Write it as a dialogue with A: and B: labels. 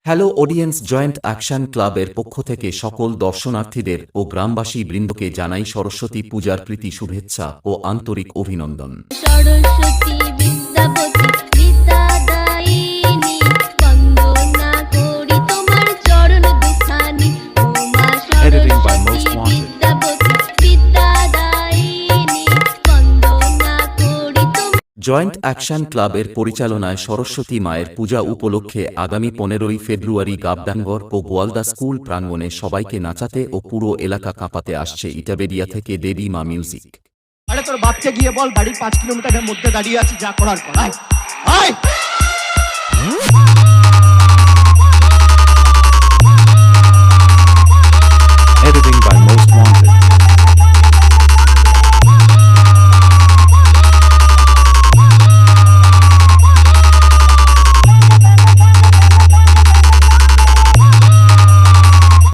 A: Hello audience, joint action ক্লাবের পক্ষ থেকে সকল দর্শনার্থীদের ও গ্রামবাসী বৃন্দকে জানাই সরস্বতী পূজার প্রীতি শুভেচ্ছা ও আন্তরিক অভিনন্দন।
B: সরস্বতী বিদ্যাপতি বিদ্যাদায়িনী, বন্দনা করি তোমার চরণ দুখানি। Uma
C: Editing by
B: Saraswati
C: Most Wanted.
B: Vidyapati বিদ্যাদায়িনী, বন্দনা করি তোমার।
A: জয়েন্ট অ্যাকশন ক্লাবের পরিচালনায় সরস্বতী মায়ের পূজা উপলক্ষে আগামী 15ই ফেব্রুয়ারি গাবডাঙ্গর ও গোয়ালদা স্কুল প্রাঙ্গণে সবাইকে নাচাতে ও পুরো এলাকা কাঁপাতে আসছে ইটাবেরিয়া থেকে দেবী মা মিউজিক।
D: আরে তোর বাচ্চা গিয়ে বল বাড়ির 5 কিলোমিটারের মধ্যে দাঁড়িয়ে আছে, যা করার করায়।